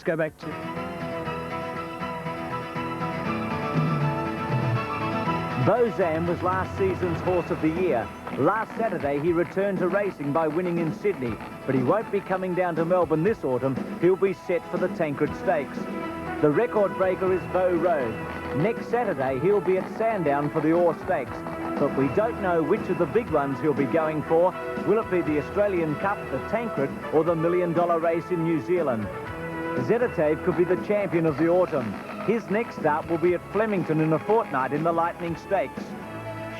Let's go back to... Bozam was last season's Horse of the Year. Last Saturday, he returned to racing by winning in Sydney, but he won't be coming down to Melbourne this autumn. He'll be set for the Tancred Stakes. The record breaker is Bow Road. Next Saturday, he'll be at Sandown for the Orr Stakes, but we don't know which of the big ones he'll be going for. Will it be the Australian Cup, the Tancred, or the $1 million race in New Zealand? Zeditev could be the champion of the autumn. His next start will be at Flemington in a fortnight in the Lightning Stakes.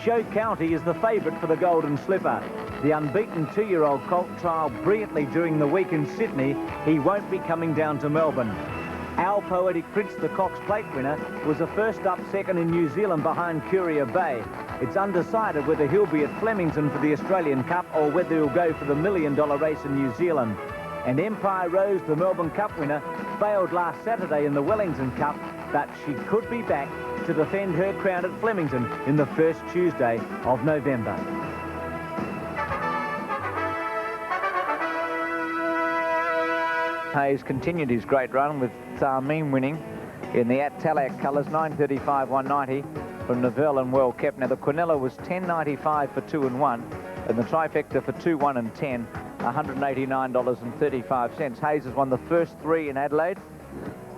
Show County is the favourite for the Golden Slipper. The unbeaten 2-year-old colt trialled brilliantly during the week in Sydney. He won't be coming down to Melbourne. Our Poetic Prince, the Cox Plate winner, was a first-up second in New Zealand behind Courier Bay. It's undecided whether he'll be at Flemington for the Australian Cup or whether he'll go for the $1 million race in New Zealand. And Empire Rose, the Melbourne Cup winner, failed last Saturday in the Wellington Cup, but she could be back to defend her crown at Flemington in the first Tuesday of November. Hayes continued his great run with Tarmeen winning in the At-Talac colours, 9.35, 190 from Neville and well kept. Now the Quinella was 10.95 for 2 and 1, and the trifecta for 2, 1 and 10. $189.35. Hayes has won the first 3 in Adelaide.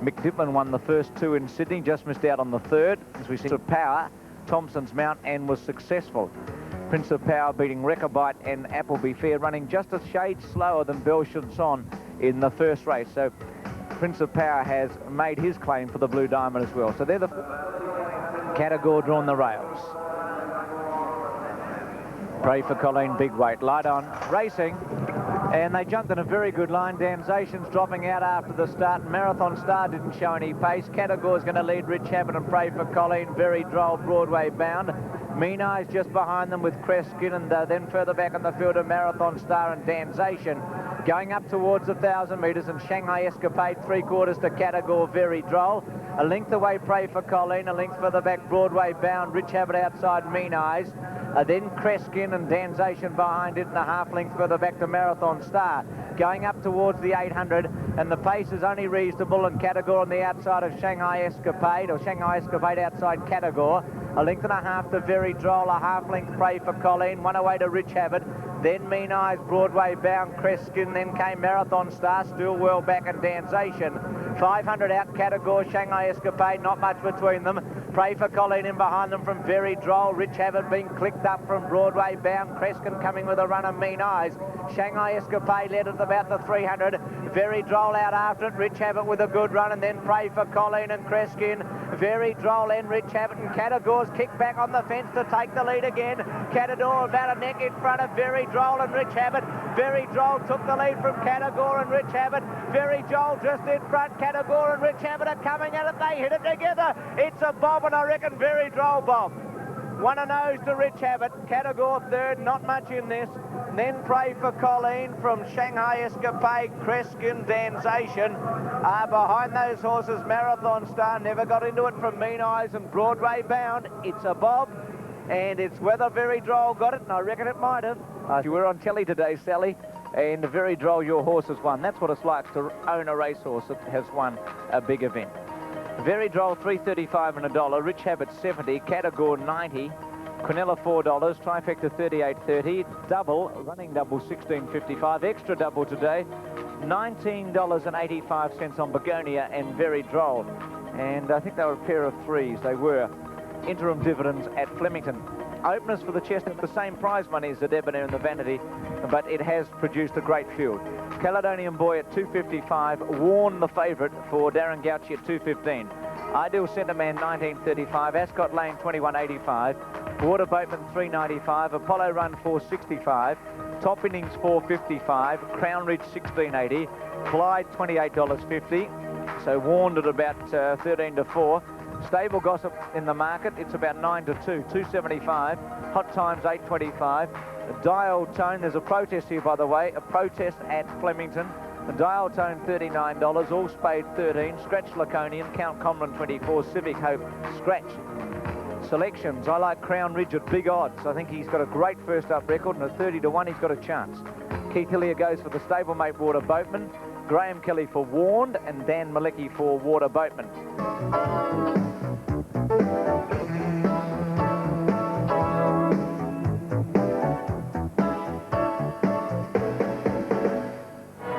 Mick Dittman won the first 2 in Sydney, just missed out on the third, as we see of Power, Thompson's Mount, and was successful. Prince of Power beating Rechabite and Appleby Fair, running just a shade slower than Belchanson in the first race. So Prince of Power has made his claim for the Blue Diamond as well. So they're the Catagore drawn the rails. Pray for Colleen, big weight, light on, racing, and they jumped in a very good line. Danzation's dropping out after the start. Marathon Star didn't show any pace. Catagore's going to lead Rich Habit and Pray for Colleen, very droll, Broadway bound. Mean Eyes just behind them with Kreskin, and then further back on the field of Marathon Star and Danzation. Going up towards 1,000 metres, and Shanghai Escapade 3/4 to Catagore, very droll. A length away, Pray for Colleen. A length further back, Broadway bound. Rich Habit outside, Mean Eyes. Then Kreskin and Danzation behind it, and a half length further back to Marathon Star. Going up towards the 800, and the pace is only reasonable, and Catagore on the outside of Shanghai Escapade, or Shanghai Escapade outside Catagore. A length and a half to Very Droll, a half length Pray for Colleen, one away to Rich Habit, then Mean Eyes, Broadway bound, Kreskin, then came Marathon Star, still well back, and Danzation. 500 out, Catagore, Shanghai Escapade, not much between them. Pray for Colleen in behind them from Very Droll. Rich Habit being clicked up from Broadway bound. Kreskin coming with a run of Mean Eyes. Shanghai Escapade led at about the 300. Very Droll out after it. Rich Habit with a good run, and then Pray for Colleen and Kreskin. Very Droll and Rich Habit, and Catagore's kicked back on the fence to take the lead again. Catagore about a neck in front of Very Droll and Rich Habit. Very Droll took the lead from Catagore and Rich Habit. Very Droll just in front. Catagore and Rich Habit are coming at it. They hit it together. It's a bob, and I reckon Very Droll bob. 1 a nose to Rich Habit. Catagore third, not much in this. Then Pray for Colleen from Shanghai Escapade, Kreskin, Danzation. Behind those horses, Marathon Star never got into it from Mean Eyes and Broadway bound. It's a bob, and it's whether Very Droll got it, and I reckon it might have. You were on telly today, Sally, and Very Droll, your horse has won. That's what it's like to own a racehorse that has won a big event. Very Droll, $3.35 and $1. Rich Habit, 70. Catagore, 90. Quinella, $4. Trifecta, 38.30. Double, running double, 16.55. Extra double today, $19.85 on Begonia and Very Droll. And I think they were a pair of threes. They were. Interim dividends at Flemington. Openers for the Chestnut, the same prize money as the Debonair and the Vanity, but it has produced a great field. Caledonian Boy at $2.55, Warn the favourite for Darren Gauci at $2.15. Ideal Centre Man, $19.35, Ascot Lane, $21.85, Water Boatman, $3.95, Apollo Run, $4.65, Top Innings, $4.55, Crown Ridge, $16.80, Clyde, $28.50, so Warned at about 13 to 4. Stable Gossip in the market, it's about 9 to 2, $2.75. Hot Times, $8.25. Dial Tone, there's a protest here, by the way, a protest at Flemington. The Dial Tone, $39. All Spade, $13. Scratch Laconian, Count Conlon, $24. Civic Hope, Scratch. Selections, I like Crown Ridge at big odds. I think he's got a great first up record, and at 30 to 1, he's got a chance. Keith Hillier goes for the Stablemate Water Boatman. Graham Kelly for Warned and Dan Malicki for Water Boatman.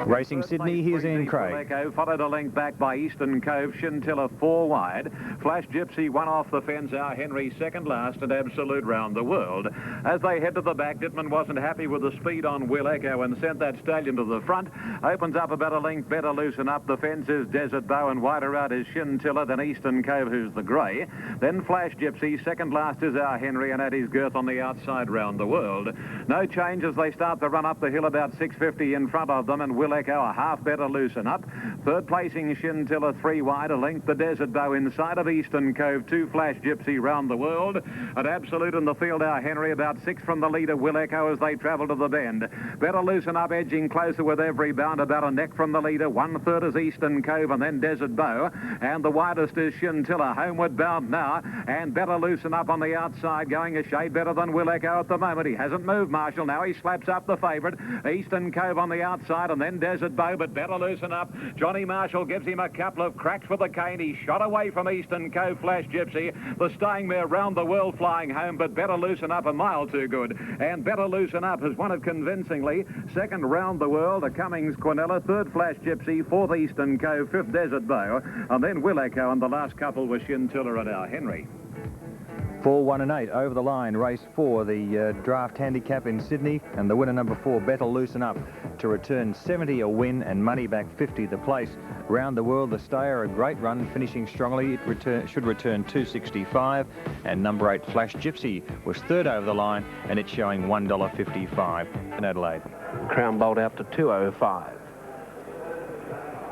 Racing Sydney, here's Ian Craig. Followed a length back by Eastern Cove, Chintilla 4 wide. Flash Gypsy 1 off the fence, Our Henry second last, and Absolute Round the World. As they head to the back, Dittman wasn't happy with the speed on Will Echo and sent that stallion to the front. Opens up about a length, Better Loosen Up. The fence is Desert Bow, and wider out is Chintilla, then Eastern Cove, who's the grey. Then Flash Gypsy, second last is Our Henry, and at his girth on the outside, Round the World. No change as they start to run up the hill, about 650 in front of them, and Will Echo a half Better Loosen Up. Third placing Chintilla 3 wide, a length the Desert Bow inside of Eastern Cove, 2 Flash Gypsy, Round the World. At Absolute in the field, Our Henry about 6 from the leader, Will Echo, as they travel to the bend. Better Loosen Up edging closer with every bound, about a neck from the leader. 1/3 is Eastern Cove and then Desert Bow, and the widest is Chintilla, homeward bound now, and Better Loosen Up on the outside, going a shade better than Will Echo at the moment. He hasn't moved, Marshall. Now he slaps up the favourite, Eastern Cove on the outside, and then Desert Bow, but Better Loosen Up. Johnny Marshall gives him a couple of cracks with the cane. He shot away from Eastern Cove, Flash Gypsy. The staying mare, Round the World, flying home, but Better Loosen Up a mile too good. And Better Loosen Up has won it convincingly. Second, Round the World, a Cummings Quinella. Third, Flash Gypsy. Fourth, Eastern Cove. Fifth, Desert Bow. And then Will Echo, and the last couple was Chintilla and Our Henry. 4, 1 and 8 over the line. Race 4, the draft handicap in Sydney, and the winner number 4, Better Loosen Up, to return 70 a win and money back 50 the place. Round the World, the stayer, a great run, finishing strongly. It should return 265, and number 8, Flash Gypsy, was third over the line, and it's showing $1.55 in Adelaide. Crown Bolt out to 205.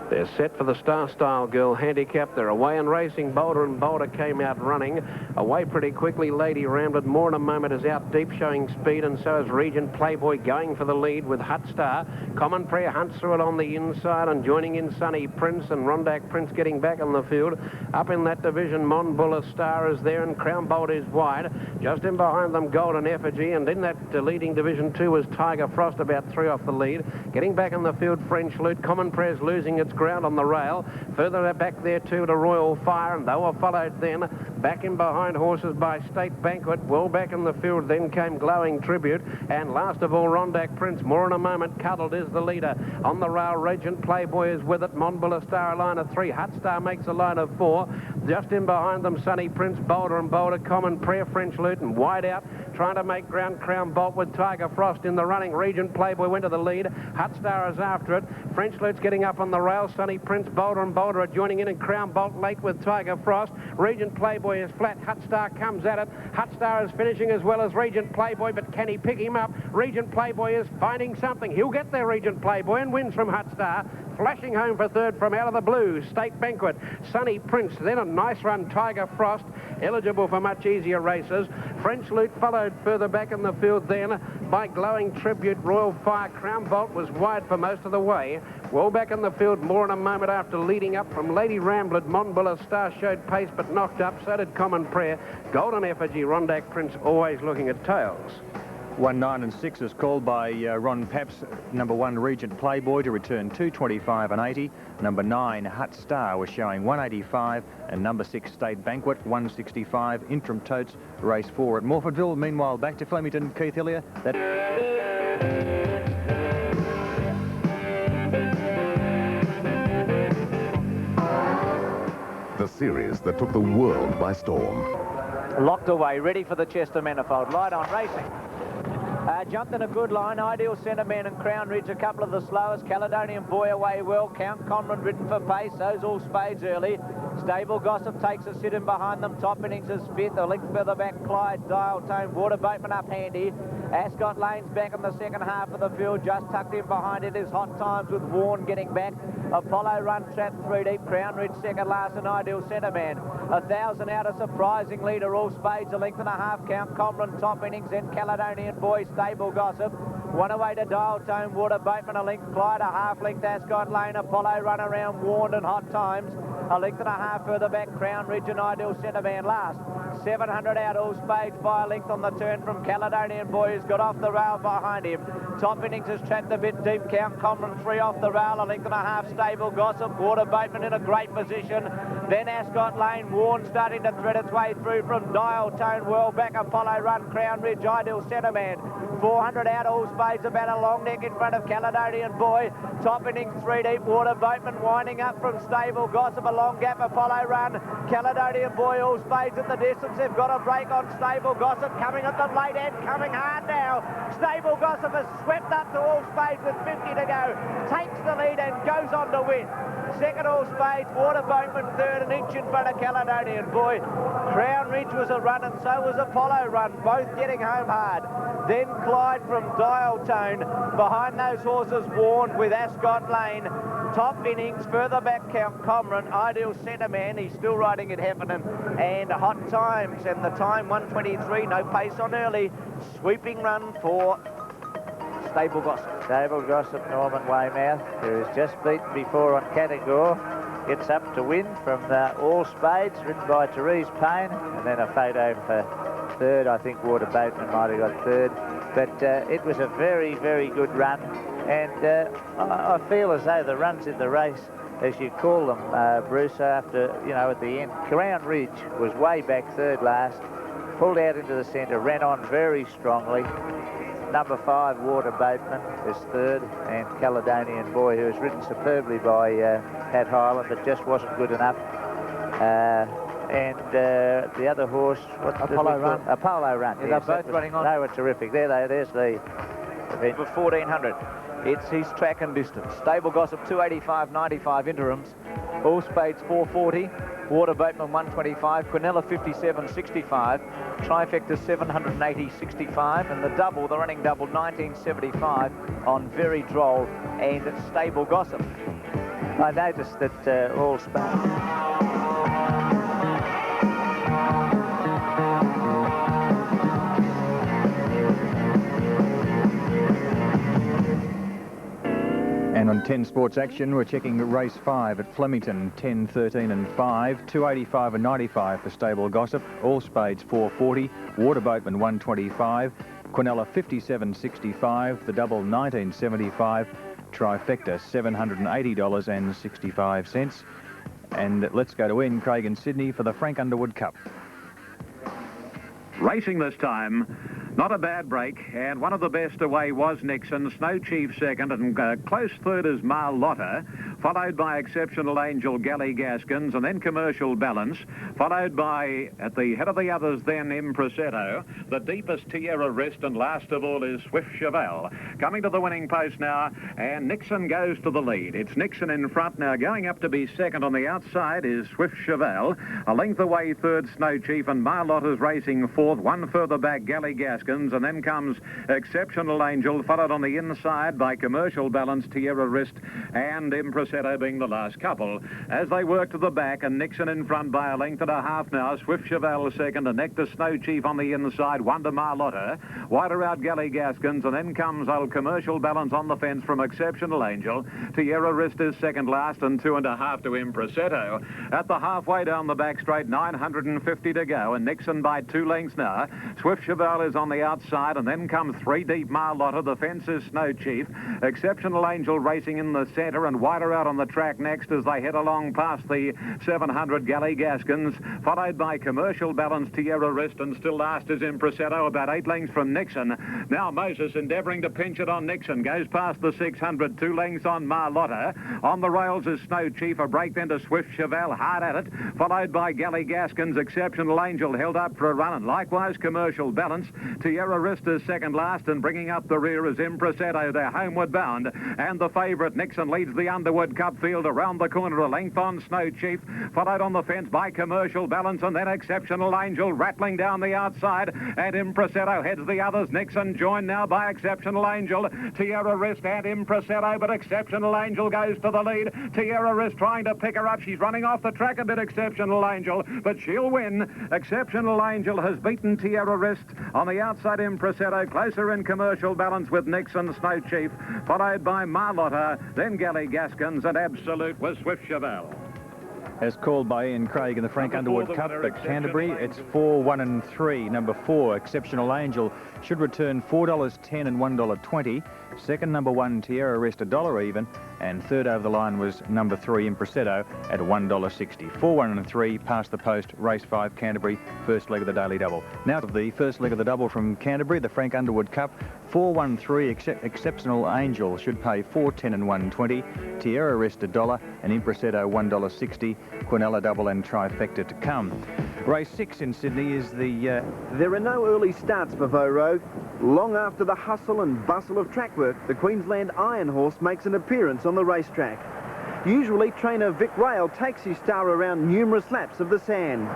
They're set for the Star Style Girl handicap. They're away and racing. Boulder and Boulder came out running. Away pretty quickly, Lady Rambler. More in a moment is out deep, showing speed, and so is Regent Playboy going for the lead with Hut Star. Common Prayer hunts through it on the inside, and joining in Sunny Prince, and Rondak Prince getting back on the field. Up in that division, Mon Buller Star is there, and Crown Bolt is wide. Just in behind them, Golden Effigy, and in that leading Division 2 was Tiger Frost, about 3 off the lead. Getting back in the field, French Loot. Common Prayer's losing its ground on the rail. Further back there too to Royal Fire, and they were followed then back in behind horses by State Banquet. Well back in the field then came Glowing Tribute, and last of all Rondak Prince. More in a moment. Cuddled is the leader. On the rail, Regent Playboy is with it. Monbulla Star a line of 3. Hut Star makes a line of 4. Just in behind them, Sunny Prince, Boulder and Boulder, Common Prayer, French Luton wide out, trying to make ground. Crown Bolt with Tiger Frost in the running. Regent Playboy went to the lead. Hut Star is after it. French Lute's getting up on the rail. Sunny Prince, Boulder and Boulder are joining in, and Crown Bolt late with Tiger Frost. Regent Playboy is flat. Hut Star comes at it. Hut Star is finishing as well as Regent Playboy, but can he pick him up? Regent Playboy is finding something. He'll get there, Regent Playboy, and wins from Hut Star. Flashing home for third from out of the blue, State Banquet. Sunny Prince, then a nice run, Tiger Frost, eligible for much easier races. French Loot followed further back in the field then by Glowing Tribute, Royal Fire. Crown Bolt was wide for most of the way. Well back in the field, more in a moment after leading up from Lady Rambler. Monbulla Star showed pace but knocked up, so did Common Prayer. Golden Effigy, Rondak Prince always looking at tails. 1, 9 and 6 is called by Ron Paps. Number 1, Regent Playboy, to return 225 and 80. Number 9, Hut Star, was showing 185, and number 6, State Banquet, 165. Interim Totes, race 4 at Morfordville. Meanwhile, back to Flemington, Keith Hillier. The series that took the world by storm. Locked away, ready for the Chester Manifold. Light on racing. Jumped in a good line. Ideal Centreman and Crown Ridge, a couple of the slowest. Caledonian Boy away well. Count Conran ridden for pace. Those all spades early. Stable Gossip takes a sit in behind them. Top innings is fifth. A length further back, Clyde, Dial Tone, Water Boatman up handy. Ascot Lane's back in the second half of the field. Just tucked in behind it is Hot Times with Warren getting back. Apollo Run Trap 3 deep. Crown Ridge second last, and Ideal Centreman. 1,000 out, a surprising leader. All spades, a length and a half. Count Conran, top innings, then Caledonian Boy, Stable Gossip. One away to Dial Tone, Water Boatman, a length Clyde, a half length Ascot Lane, Apollo Run around, Warned and Hot Times. A length and a half further back, Crown Ridge and Ideal Centreman last. 700 out, all spades by a length on the turn from Caledonian Boy, who's got off the rail behind him. Top Innings has trapped a bit deep. Count Comron 3 off the rail. A length and a half. Stable Gossip. Water Boatman in a great position. Then Ascot Lane. Warren starting to thread its way through from Dial Tone. Well back. Apollo Run. Crown Ridge. Ideal Centre Man. 400 out. All Spades about a long neck in front of Caledonian Boy. Top Innings 3 deep. Water Boatman winding up from Stable Gossip. A long gap. Apollo Run. Caledonian Boy. All Spades at the distance. They've got a break on Stable Gossip. Coming at the late end. Coming hard now. Stable Gossip has swept up to All Spades with 50 to go. Takes the lead and goes on to win. Second All Spades, Water Boatman third, an inch in front of Caledonian Boy. Crown Ridge was a run and so was Apollo Run, both getting home hard. Then Clyde from Dial Tone. Behind those horses, Warned with Ascot Lane. Top Innings, further back Count Comron, Ideal Centre Man, he's still riding at Heffernan, and Hot Times, and the time 1:23, no pace on early. Sweeping run for Stable Gossip. Stable Gossip, Norman Weymouth, who has just beaten before on Catagore, gets up to win from All Spades, ridden by Therese Payne, and then a photo for third. I think Water Boatman might have got third, but it was a very, very good run, and I feel as though the runs in the race, as you call them, Bruce, after, you know, at the end, Crown Ridge was way back third last, pulled out into the centre, ran on very strongly. Number 5, Water Boatman, is third, and Caledonian Boy, who was ridden superbly by Pat Hyland, but just wasn't good enough. And the other horse, Apollo Run. Apollo Run. Yeah, yes, they're both running on. They were terrific. There's the event. For 1400. It's his track and distance. Stable Gossip 285.95 interims. All Spades 440. Water Boatman 125. Quinella 57.65. Trifecta 780.65. And the double, the running double, 1975 on Very Droll and Stable Gossip. I noticed that All Spades. And on 10 Sports Action, we're checking race 5 at Flemington, 10, 13 and 5, 285 and 95 for Stable Gossip, All Spades 440, Water Boatman 125, Quinella 57.65, the double 1975, Trifecta $780.65. And let's go to Ian Craig in Sydney for the Frank Underwood Cup. Racing this time, not a bad break, and one of the best away was Nixon, Snow Chief second, and close third is Marlotta, followed by Exceptional Angel, Galley Gaskins, and then Commercial Balance, followed by, at the head of the others then, Impresetto, the deepest Tierra Rest, and last of all is Swift Cheval. Coming to the winning post now, and Nixon goes to the lead. It's Nixon in front now, going up to be second. On the outside is Swift Cheval, a length away third, Snow Chief, and Marlotta's racing fourth, one further back, Galley Gaskins, and then comes Exceptional Angel, followed on the inside by Commercial Balance, Tierra Wrist, and Impresetto being the last couple. As they work to the back, and Nixon in front by a length and a half now, Swift Cheval second, and Nectar Snow Chief on the inside, Wonder Marlotta, wider out Galley Gaskins, and then comes old Commercial Balance on the fence from Exceptional Angel. Tierra Wrist is second last, and 2.5 to Impresetto. At the halfway down the back straight, 950 to go, and Nixon by 2 lengths now. Swift Cheval is on the outside, and then comes 3 deep Marlotta. The fence is Snow Chief. Exceptional Angel racing in the centre, and wider out on the track next as they head along past the 700 Galley Gaskins, followed by Commercial Balance, Tierra Wrist, and still last is Impresetto, about 8 lengths from Nixon. Now Moses endeavouring to pinch it on Nixon, goes past the 600, 2 lengths on Marlotta. On the rails is Snow Chief, a break then to Swift Cheval, hard at it, followed by Galley Gaskins. Exceptional Angel held up for a run, and likewise Commercial Balance. Tierra Wrist is second last, and bringing up the rear is Impresetto. They're homeward bound, and the favourite Nixon leads the Underwood Cup field around the corner, a length on Snow Chief, followed on the fence by Commercial Balance, and then Exceptional Angel rattling down the outside, and Impresetto heads the others. Nixon joined now by Exceptional Angel, Tierra Wrist and Impresetto, but Exceptional Angel goes to the lead. Tierra Wrist trying to pick her up. She's running off the track a bit, Exceptional Angel, but she'll win. Exceptional Angel has beaten Tierra Wrist. On the outside, Impresetto closer in Commercial Balance with Nixon, Snow Chief, followed by Marlotta, then Galley Gaskins, and Absolute with Swift Cheval. As called by Ian Craig in the Frank Underwood Cup at Canterbury, it's 4, 1 and 3. Number 4, Exceptional Angel, should return $4.10 and $1.20. Second, number 1, Tierra Rest, $1 even. And third over the line was number 3, Impresetto, at $1.60. 4, 1 and 3 past the post, race 5, Canterbury, first leg of the daily double. Now to the first leg of the double from Canterbury, the Frank Underwood Cup. 4, 1, 3, Exceptional Angel should pay 4, 10 and 1.20. Tierra Rest $1 and Impresetto $1.60. Quinella double and trifecta to come. Race 6 in Sydney is the... There are no early starts for Vo Rogue. Long after the hustle and bustle of track work, the Queensland Iron Horse makes an appearance on the racetrack. Usually, trainer Vic Rail takes his star around numerous laps of the sand.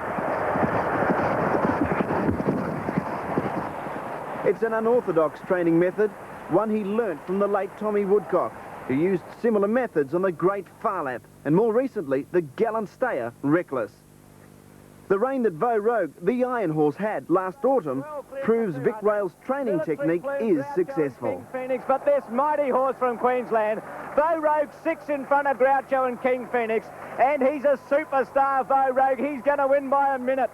It's an unorthodox training method, one he learnt from the late Tommy Woodcock, who used similar methods on the Great Phar Lap, and more recently, the gallant stayer, Reckless. The rain that Vo Rogue, the Iron Horse, had last autumn proves Vic Rail's training technique is successful. King Phoenix, but this mighty horse from Queensland, Vo Rogue 6 in front of Groucho and King Phoenix, and he's a superstar, Vo Rogue. He's going to win by a minute.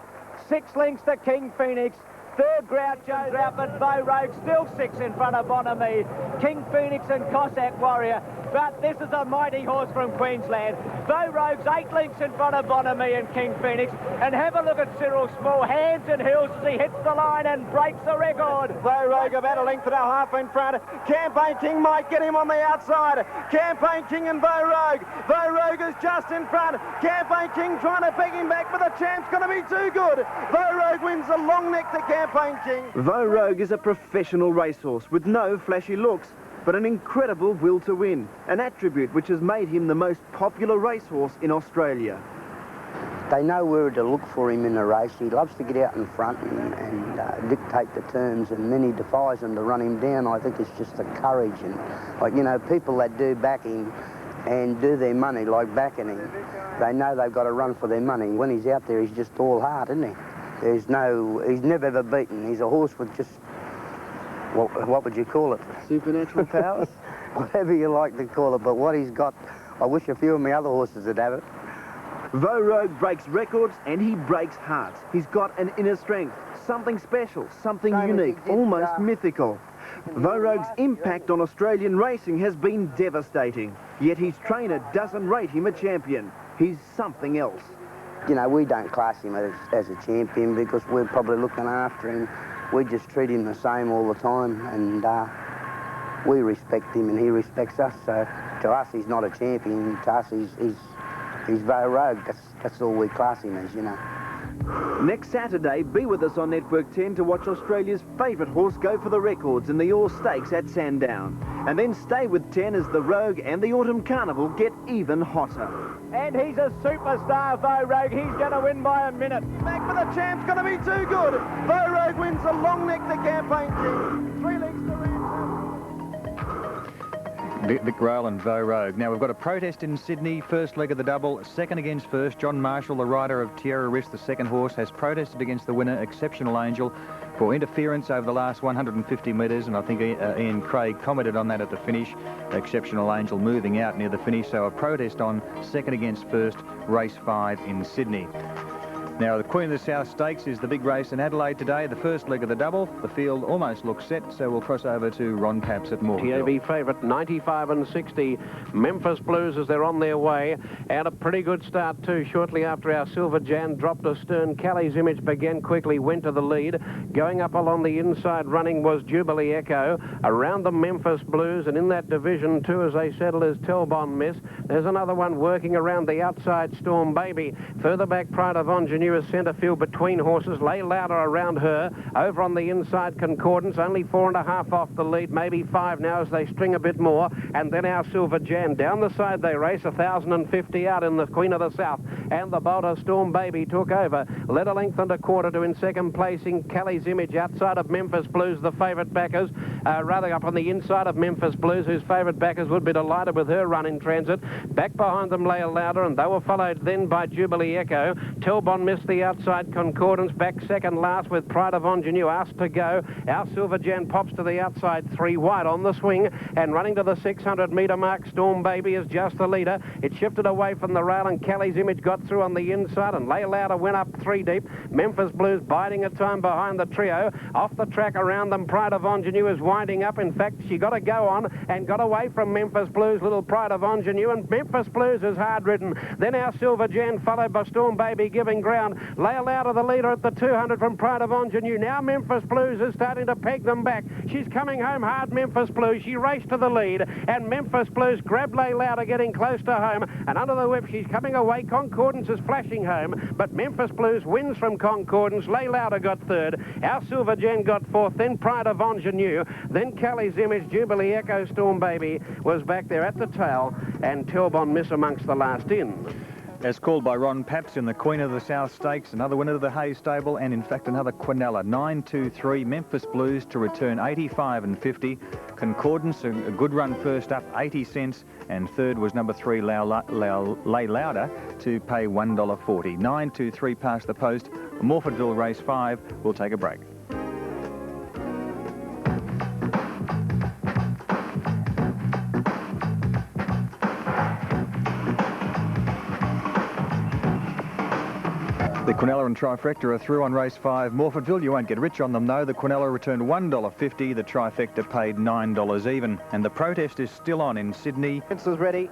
6 lengths to King Phoenix. Third, Groucho's out, but Vo Rogue still 6 in front of Bonamy, King Phoenix and Cossack Warrior. But this is a mighty horse from Queensland. Vo Rogue's 8 lengths in front of Bonamy and King Phoenix. And have a look at Cyril Small, hands and heels as he hits the line and breaks the record. Vo Rogue about a length and a half in front. Campaign King might get him on the outside. Campaign King and Vo Rogue. Vo Rogue is just in front. Campaign King trying to peg him back, but the champ's going to be too good. Vo Rogue wins the long neck to Campaign King. Vo Rogue is a professional racehorse with no flashy looks, but an incredible will to win, an attribute which has made him the most popular racehorse in Australia. They know where to look for him in the race. He loves to get out in front and dictate the turns, and then he defies them to run him down. I think it's just the courage and, like, you know, people that do backing and do their money, like backing him, they know they've got to run for their money. When he's out there, he's just all heart, isn't he? He's never ever beaten. He's a horse with just, what would you call it? Supernatural powers? Whatever you like to call it, but what he's got, I wish a few of my other horses would have it. Vo Rogue breaks records and he breaks hearts. He's got an inner strength, something special, something unique, almost mythical. Vo Rogue's impact on Australian racing has been devastating, yet his trainer doesn't rate him a champion. He's something else. You know, we don't class him as a champion because we're probably looking after him. We just treat him the same all the time, and we respect him and he respects us. So to us, he's not a champion. To us, he's Vo Rogue. That's all we class him as, you know. Next Saturday, be with us on Network 10 to watch Australia's favourite horse go for the records in the All Stakes at Sandown. And then stay with 10 as the Rogue and the Autumn Carnival get even hotter. And he's a superstar, Vo Rogue. He's going to win by a minute. Back for the champ's going to be too good. Vo Rogue wins the long neck to Campaign King. 3 lengths to Ransom. Vic Rail and Vo Rogue. Now, we've got a protest in Sydney, first leg of the double, second against first. John Marshall, the rider of Tierra Rest, the second horse, has protested against the winner, Exceptional Angel, for interference over the last 150 metres, and I think Ian Craig commented on that at the finish. Exceptional Angel moving out near the finish, so a protest on second against first, race 5 in Sydney. Now, the Queen of the South Stakes is the big race in Adelaide today, the first leg of the double. The field almost looks set, so we'll cross over to Ron Paps at Morganville. TAB favourite, 95 and 60. Memphis Blues as they're on their way. And a pretty good start too, shortly after our Silver Jan dropped astern. Callie's Image began quickly, went to the lead. Going up along the inside running was Jubilee Echo. Around the Memphis Blues, and in that division too, as they settle, is Telbon Miss. There's another one working around the outside, Storm Baby. Further back, Pride of Ingenue is centre field between horses. Lay Louder around her. Over on the inside, Concordance, only 4.5 off the lead, maybe 5 now as they string a bit more. And then our Silver Jan. Down the side they race, 1,050 out in the Queen of the South. And the Bolter Storm Baby took over. Led a length and a quarter to in second placing Callie's Image outside of Memphis Blues, the favourite backers. Rather up on the inside of Memphis Blues, whose favourite backers would be delighted with her run in transit. Back behind them Lay Louder, and they were followed then by Jubilee Echo. Telbon missed the outside. Concordance back second last with Pride of Ingenue asked to go. Our Silver Jan pops to the outside, 3 wide on the swing, and running to the 600-metre mark. Storm Baby is just the leader. It shifted away from the rail, and Kelly's Image got through on the inside, and Lay Louder went up 3 deep. Memphis Blues biding a time behind the trio. Off the track around them, Pride of Ingenue is winding up. In fact, she got to go on and got away from Memphis Blues, little Pride of Ingenue, and Memphis Blues is hard ridden. Then our Silver Jan followed by Storm Baby giving ground. Lay Louder the leader at the 200 from Pride of Ingenue. Now Memphis Blues is starting to peg them back. She's coming home hard, Memphis Blues. She raced to the lead, and Memphis Blues grabbed Lay Louder getting close to home, and under the whip she's coming away. Concordance is flashing home, but Memphis Blues wins from Concordance. Lay Louder got third. Our Silver Jan got fourth, then Pride of Ingenue, then Kelly's Image, Jubilee Echo, Storm Baby was back there at the tail, and Telbon Miss amongst the last in. As called by Ron Paps in the Queen of the South Stakes, another winner of the Hay Stable, and in fact another Quinella. 9-2-3, Memphis Blues to return 85 and 50. Concordance, a good run first up, 80 cents, and third was number 3, Lay Louder, to pay $1.40. 9-2-3 past the post. Morfordville race 5. We'll take a break. The Quinella and Trifecta are through on race 5. Morfordville, you won't get rich on them though. The Quinella returned $1.50. The Trifecta paid $9 even. And the protest is still on in Sydney. Prince is ready.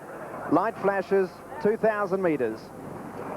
Light flashes, 2,000 metres.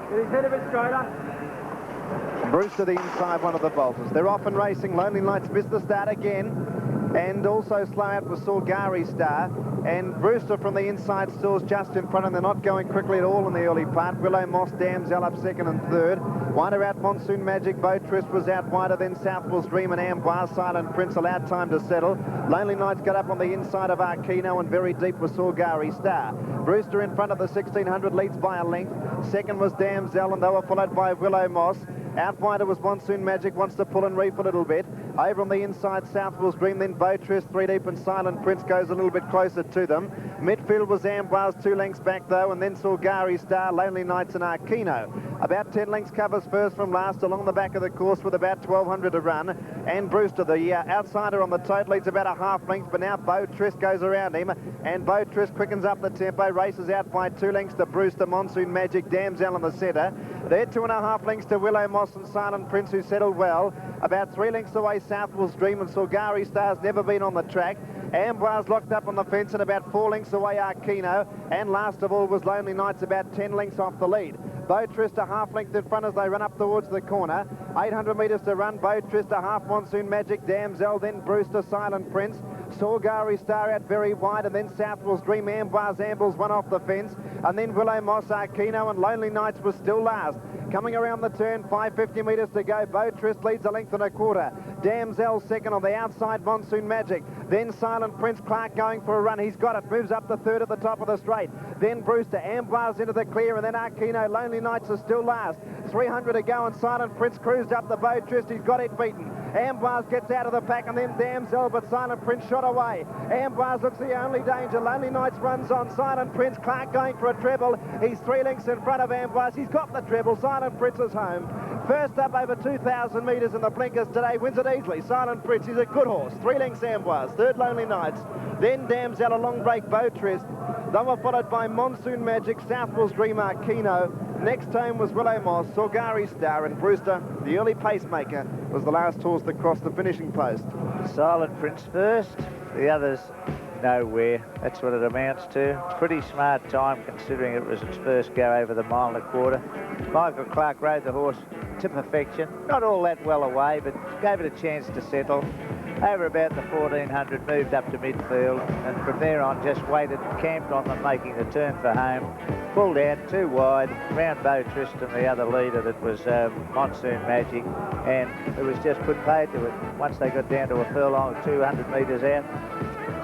Get his head a bit straighter. Bruce to the inside, one of the bolters. They're off and racing. Lonely Lights missed the start again. And also slow out was Sorgari Star. And Brewster from the inside still's just in front, and they're not going quickly at all in the early part. Willow Moss, Damsel up second and third. Wider out Monsoon Magic, Beautrist was out wider, then Southwell's Dream and Amboise, Silent Prince allowed time to settle. Lonely Nights got up on the inside of Arkino, and very deep was Sorgari Star. Brewster in front of the 1600, leads by a length. Second was Damsel, and they were followed by Willow Moss. Out wider was Monsoon Magic, wants to pull and reef a little bit. Over on the inside, Southwell's Dream, then Beautrist 3 deep, and Silent Prince goes a little bit closer to them. Midfield was Amboise 2 lengths back though, and then Sorgari Star, Lonely Nights and Arkino. About 10 lengths covers first from last along the back of the course with about 1,200 to run. And Brewster, the outsider on the tote, leads about a half length, but now Beautrist goes around him, and Beautrist quickens up the tempo, races out by 2 lengths to Brewster, Monsoon Magic, Damsel in the centre. They're 2.5 lengths to Willow Moss and Silent Prince, who settled well. About 3 lengths away, Southwell's Dream, and Sorgari Star's never been on the track. Amboise locked up on the fence, and about 4 lengths away Arkino, and last of all was Lonely Nights, about 10 lengths off the lead. Beautrist a half length in front as they run up towards the corner. 800 metres to run. Beautrist a half, Monsoon Magic, Damsel, then Brewster, Silent Prince. Sorgari Star out very wide, and then Southwell's Dream, Amboise ambles one off the fence, and then Willow Moss, Arkino, and Lonely Nights was still last. Coming around the turn, 550 metres to go. Beautrist leads a length and a quarter. Damsel second on the outside, Monsoon Magic. Then Silent Prince, Clark going for a run. He's got it. Moves up the third at the top of the straight. Then Brewster, Amboise into the clear, and then Arkino. Lonely Nights are still last. 300 to go, and Silent Prince cruised up the Beautrist. He's got it beaten. Amboise gets out of the pack, and then Damsel, but Silent Prince shot away. Amboise looks the only danger. Lonely Nights runs on. Silent Prince, Clark going for a treble. He's 3 lengths in front of Amboise. He's got the treble. Silent Prince is home. First up over 2,000 metres in the blinkers today, wins it easily. Silent Prince, he's a good horse. 3 lengths Amboise, third Lonely Nights. Then Damsel, a long break, Beautrist. They were followed by Monsoon Magic, Southwell's Dream, Arkino. Next home was Willow Moss, Sorgari Star, and Brewster, the early pacemaker, was the last horse that crossed the finishing post. Silent Prince first, the others nowhere. That's what it amounts to. Pretty smart time considering it was its first go over the 1.25 miles. Michael Clark rode the horse to perfection. Not all that well away, but gave it a chance to settle. Over about the 1400, moved up to midfield, and from there on just waited, camped on them, making the turn for home. Pulled out, 2 wide, round Beautrist and the other leader that was Monsoon Magic, and it was just put paid to it. Once they got down to a furlong, 200 metres out.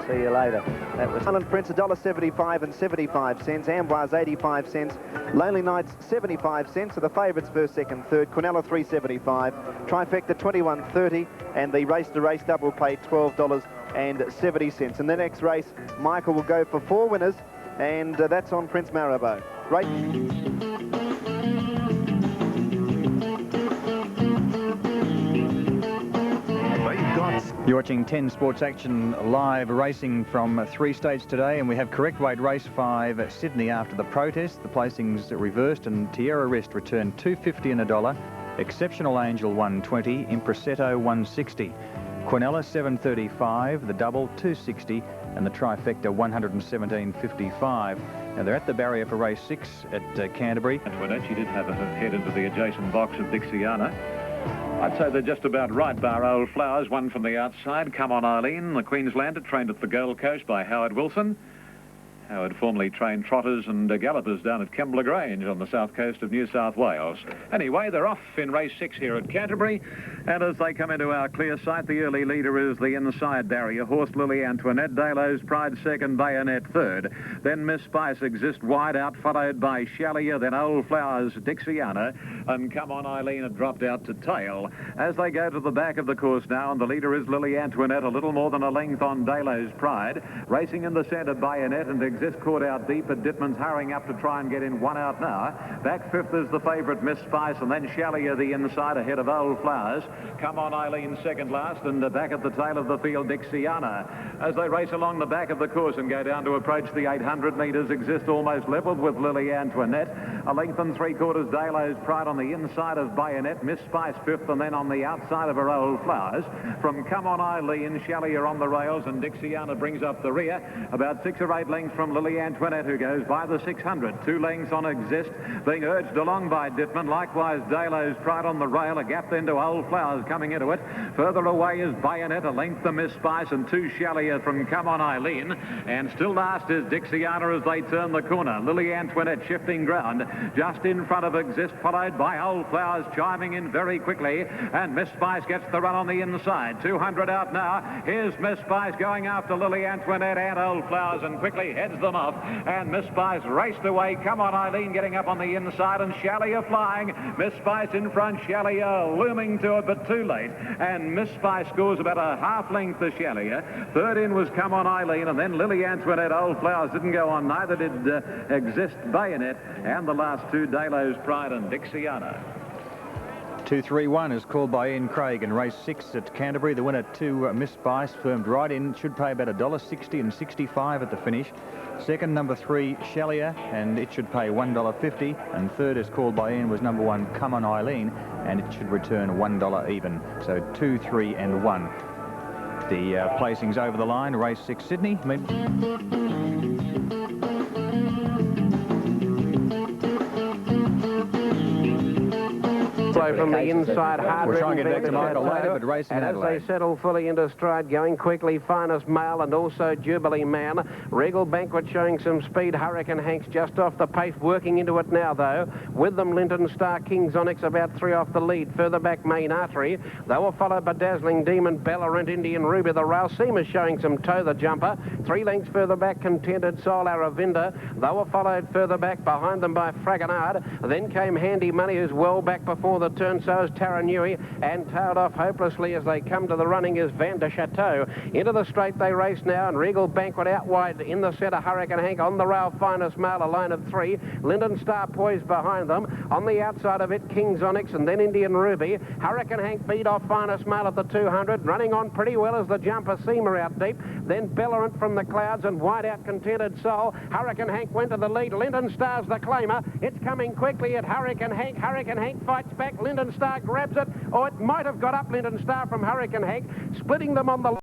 See you later. That was Silent Prince $1.75 and 75 cents. Amboise 85 cents. Lonely Nights 75 cents. So the favourites first, second, third. Quinella $3.75. Trifecta $21.30, and the race to race double paid $12.70. In the next race, Michael will go for 4 winners, and that's on Prince Marabou. Right. You're watching 10 Sports Action live racing from 3 states today, and we have correct weight race 5 at Sydney after the protest. The placings reversed and Tierra Wrist returned $2.50 and $1. Exceptional Angel $1.20, Impresetto $1.60. Quinella $7.35, the double $2.60, and the trifecta $117.55. Now they're at the barrier for race 6 at Canterbury. Antoinette, she did have her head into the adjacent box of Dixiana. I'd say they're just about right, bar Old Flowers, one from the outside. Come On Eileen, the Queenslander, trained at the Gold Coast by Howard Wilson. Howard formerly trained trotters and gallopers down at Kembla Grange on the south coast of New South Wales. Anyway, they're off in race 6 here at Canterbury. And as they come into our clear sight, the early leader is the inside barrier horse Lily Antoinette. Dalo's Pride second, Bayonet third. Then Miss Spice exists wide out, followed by Shallier, then Old Flowers, Dixiana, and Come On Eileen had dropped out to tail. As they go to the back of the course now, and the leader is Lily Antoinette, a little more than a length on Dalo's Pride. Racing in the centre, Bayonet, and Exist caught out deep, but Dittman's hurrying up to try and get in one out now. Back fifth is the favourite, Miss Spice, and then Shallier the inside ahead of Old Flowers. Come On Eileen second last, and back at the tail of the field, Dixiana. As they race along the back of the course and go down to approach the 800 metres, Exist almost levelled with Lily Antoinette. A length and 3/4 Dalo's Pride on the inside of Bayonet, Miss Spice fifth, and then on the outside of her Old Flowers. From Come On Eileen, Shallier on the rails, and Dixiana brings up the rear. About 6 or 8 lengths from Lily Antoinette, who goes by the 600. 2 lengths on Exist, being urged along by Dittman. Likewise, Dalo's Pride on the rail. A gap then to Old Flowers coming into it. Further away is Bayonet, a length to Miss Spice, and 2 Shallier from Come On Eileen. And still last is Dixiana as they turn the corner. Lily Antoinette shifting ground just in front of Exist, followed by Old Flowers chiming in very quickly. And Miss Spice gets the run on the inside. 200 out now. Here's Miss Spice going after Lily Antoinette and Old Flowers, and quickly heads them off. And Miss Spice raced away. Come On Eileen getting up on the inside, and Shallier flying. Miss Spice in front, Shallier looming to it, but too late. And Miss Spice scores about a half length to Shallier. Third in was Come On Eileen, and then Lily Antoinette. Old Flowers didn't go on, neither did Exist, Bayonet, and the last 2, Dalo's Pride and Dixiana. 2-3-1 is called by Ian Craig in race 6 at Canterbury. The winner, 2 Miss Spice, firmed right in. Should pay about $1.60 and 65 at the finish. Second, number 3, Shallier, and it should pay $1.50. And third, is called by Ian, was number 1, Come On Eileen, and it should return $1 even. So 2, 3, and 1. The placings over the line. Race 6, Sydney. From the inside, hard. We'll try and get back to Michael later, but racing and as Adelaide. they settle fully into stride, going quickly, Finest Male and also Jubilee Man. Regal Banquet showing some speed. Hurricane Hank's just off the pace, working into it now, though. With them, Linton Star, King's Onyx about 3 off the lead. Further back, Main Artery. They were followed by Dazzling Demon, Bella and Indian Ruby. The rail seamer showing some toe, the jumper. 3 lengths further back, Contented Soul, Aravinda. They were followed further back behind them by Fragonard. Then came Handy Money, who's well back before the turn, so is Taranui, and tailed off hopelessly as they come to the running is Van de Chateau. Into the straight they race now, and Regal Banquet out wide in the centre. Hurricane Hank on the rail, Finest Male, a line of 3. Linden Star poised behind them. On the outside of it, King's Onyx, and then Indian Ruby. Hurricane Hank beat off Finest Male at the 200, running on pretty well as the jumper Seamer out deep. Then Bellerant from the clouds, and wide out Contented Soul. Hurricane Hank went to the lead. Linden Star's the claimer. It's coming quickly at Hurricane Hank. Hurricane Hank fights back. Linden Star grabs it. Oh, it might have got up Linden Star from Hurricane Hank, splitting them on the